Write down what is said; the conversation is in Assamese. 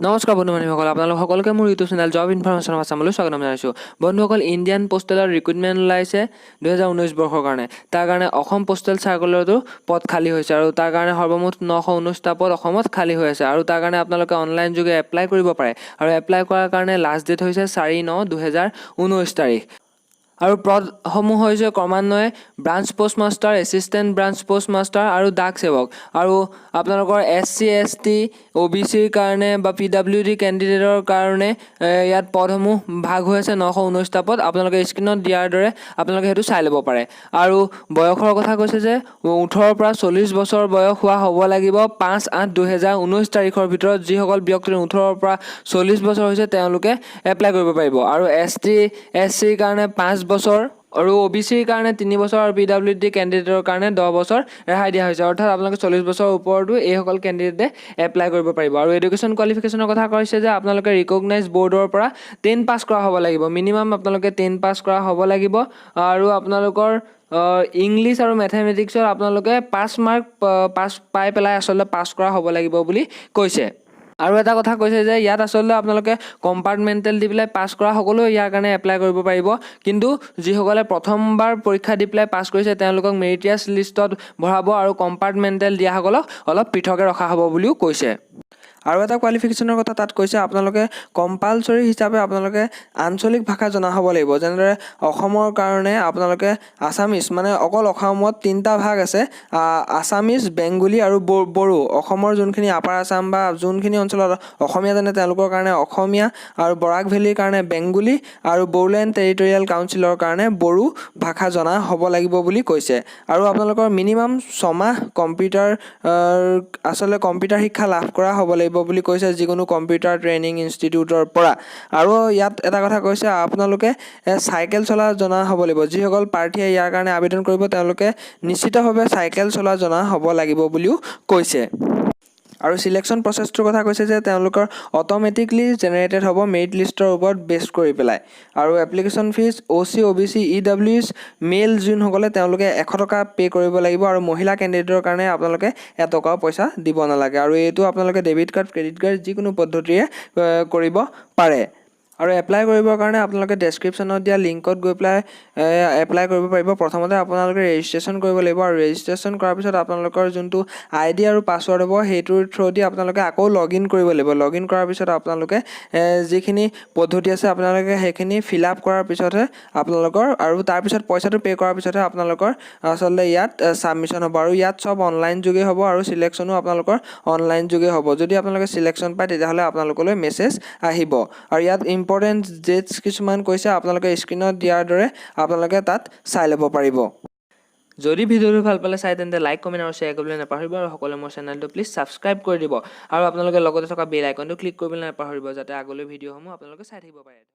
নমস্কাৰ বন্ধুসকল, আপোনালোক সকলোকে মোৰ YouTube channel job information of আছামলৈ স্বাগতম জনাইছোঁ। বন্ধুসকল, ইণ্ডিয়ান পোষ্টেলৰ ৰিক্ৰুটমেণ্ট ওলাইছে 2019 বৰ্ষৰ কাৰণে। তাৰ কাৰণে অসম পোষ্টেল চাৰ্কুলাৰতো পদ খালী হৈছে আৰু তাৰ কাৰণে সৰ্বমুঠ 919টা পদ অসমত খালী হৈ আছে আৰু তাৰ কাৰণে আপোনালোকে অনলাইন যোগে এপ্লাই কৰিব পাৰে আৰু এপ্লাই কৰাৰ কাৰণে লাষ্ট ডেট হৈছে 4/9/2019 তাৰিখ। আৰু পদসমূহ হৈছে ক্ৰমান্বয়ে branch post master, assistant branch post master আৰু ডাক সেৱক। আৰু আপোনালোকৰ SC ST OBCৰ কাৰণে বা PWD কেণ্ডিডেটৰ কাৰণে ইয়াত পদসমূহ ভাগ হৈ আছে 919টা পদ। আপোনালোকে স্ক্ৰীনত দিয়াৰ দৰে আপোনালোকে সেইটো চাই ল'ব পাৰে। আৰু বয়সৰ কথা কৈছে যে 18 পৰা 40 বছৰ বয়স হোৱা হ'ব লাগিব 5/8/2019 তাৰিখৰ ভিতৰত। যিসকল ব্যক্তিৰ 18 পৰা 40 বছৰ হৈছে তেওঁলোকে এপ্লাই কৰিব পাৰিব। আৰু ST SCৰ কাৰণে 5 বছৰ আৰু OBCৰ কাৰণে 3 বছৰ আৰু PWD কেণ্ডিডেটৰ কাৰণে 10 বছৰ ৰেহাই দিয়া হৈছে। অৰ্থাৎ আপোনালোকে 40 বছৰৰ ওপৰতো এইসকল কেণ্ডিডেটে এপ্লাই কৰিব পাৰিব। আৰু এডুকেশ্যন কোৱালিফিকেশ্যনৰ কথা কৈছে যে আপোনালোকে ৰিকগনাইজ বৰ্ডৰ পৰা 10 পাছ কৰা হ'ব লাগিব। মিনিমাম আপোনালোকে 10 পাছ কৰা হ'ব লাগিব। আৰু আপোনালোকৰ ইংলিছ আৰু মেথমেটিক্সৰ আপোনালোকে 5 মাৰ্ক পাই পেলাই আচলতে পাছ কৰা হ'ব লাগিব বুলি কৈছে। আৰু এটা কথা কৈছে যে ইয়াত আচলতে আপোনালোকে কম্পাৰ্টমেণ্টেল দি পেলাই পাছ কৰা সকলোৱে ইয়াৰ কাৰণে এপ্লাই কৰিব পাৰিব। কিন্তু যিসকলে প্ৰথমবাৰ পৰীক্ষা দি পেলাই পাছ কৰিছে তেওঁলোকক মেৰিটিয়াছ লিষ্টত ভৰাব আৰু কম্পাৰ্টমেণ্টেল দিয়াসকলক অলপ পৃথকে ৰখা হ'ব বুলিও কৈছে। আৰু এটা কোৱালিফিকেশ্যনৰ কথা তাত কৈছে, আপোনালোকে কম্পালচৰি হিচাপে আপোনালোকে আঞ্চলিক ভাষা জনা হ'ব লাগিব। যেনেদৰে অসমৰ কাৰণে আপোনালোকে আছামিজ, মানে অকল অসমত 3টা ভাগ আছে, আছামিজ, বেংগলী আৰু বড়ো। অসমৰ যোনখিনি আপাৰ আছাম বা যোনখিনি অঞ্চলত অসমীয়া জানে তেওঁলোকৰ কাৰণে অসমীয়া, আৰু বৰাক ভেলীৰ কাৰণে বেংগলী, আৰু বড়োলেণ্ড টেৰিটৰিয়েল কাউন্সিলৰ কাৰণে বড়ো ভাষা জনা হ'ব লাগিব বুলি কৈছে। আৰু আপোনালোকৰ মিনিমাম 6 মাহ কম্পিউটাৰ শিক্ষা লাভ কৰা হ'ব লাগিব বুলি কৈছে, যিকোনো কম্পিউটাৰ ট্ৰেইনিং ইনষ্টিটিউটৰ পৰা। আৰু ইয়াত এটা কথা কৈছে, আপোনালোকে চাইকেল চলা জনা হ'ব লাগিব। যিসকল প্ৰাৰ্থীয়ে ইয়াৰ কাৰণে আবেদন কৰিব তেওঁলোকে নিশ্চিতভাৱে চাইকেল চলা জনা হ'ব লাগিব বুলিও কৈছে। আৰু চিলেকশ্যন প্ৰচেছটোৰ কথা কৈছে যে তেওঁলোকৰ অট'মেটিকলি জেনেৰেটেড হ'ব মেৰিট লিষ্টৰ ওপৰত বেছ কৰি পেলাই। আৰু application fees OC OBC EWS মেল যোনসকলে তেওঁলোকে 100 টকা পে' কৰিব লাগিব। আৰু মহিলা কেণ্ডিডেটৰ কাৰণে আপোনালোকে 1 টকাও পইচা দিব নালাগে। আৰু এইটো আপোনালোকে ডেবিট কাৰ্ড, ক্ৰেডিট কাৰ্ড যিকোনো পদ্ধতিৰে কৰিব পাৰে। আৰু এপ্লাই কৰিবৰ কাৰণে আপোনালোকে ডেছক্ৰিপশ্যনত দিয়া লিংকত গৈ পেলাই এপ্লাই কৰিব পাৰিব। প্ৰথমতে আপোনালোকে ৰেজিষ্ট্ৰেশ্যন কৰিব লাগিব। আৰু ৰেজিষ্ট্ৰেশ্যন কৰাৰ পিছত আপোনালোকৰ যোনটো ID আৰু পাছৱৰ্ড হ'ব সেইটোৰ থ্ৰুদি আপোনালোকে আকৌ লগ ইন কৰিব লাগিব। লগ ইন কৰাৰ পিছত আপোনালোকে যিখিনি পদ্ধতি আছে আপোনালোকে সেইখিনি ফিল আপ কৰাৰ পিছতহে আপোনালোকৰ, আৰু তাৰপিছত পইচাটো পে' কৰাৰ পিছতহে আপোনালোকৰ আচলতে ইয়াত ছাবমিশ্যন হ'ব। আৰু ইয়াত চব অনলাইন যোগে হ'ব আৰু চিলেকশ্যনো আপোনালোকৰ অনলাইন যোগে হ'ব। যদি আপোনালোকে চিলেকশ্যন পায় তেতিয়াহ'লে আপোনালোকলৈ মেছেজ আহিব। আৰু ইয়াত ইম্পৰ্টেণ্ট ডেটছ কিছুমান কৈছে, আপোনালোকে স্ক্ৰীনত দিয়াৰ দৰে আপোনালোকে তাত চাই ল'ব পাৰিব। যদি ভিডিঅ'টো ভাল পালে চাই তেন্তে লাইক, কমেণ্ট আৰু শ্বেয়াৰ কৰিবলৈ নাপাহৰিব। আৰু সকলোৱে মোৰ চেনেলটো প্লিজ ছাবস্ক্ৰাইব কৰি দিব। আৰু আপোনালোকে লগতে থকা বেল আইকনটো ক্লিক কৰিবলৈ নাপাহৰিব, যাতে আগলৈ ভিডিঅ'সমূহ আপোনালোকে চাই থাকিব পাৰে।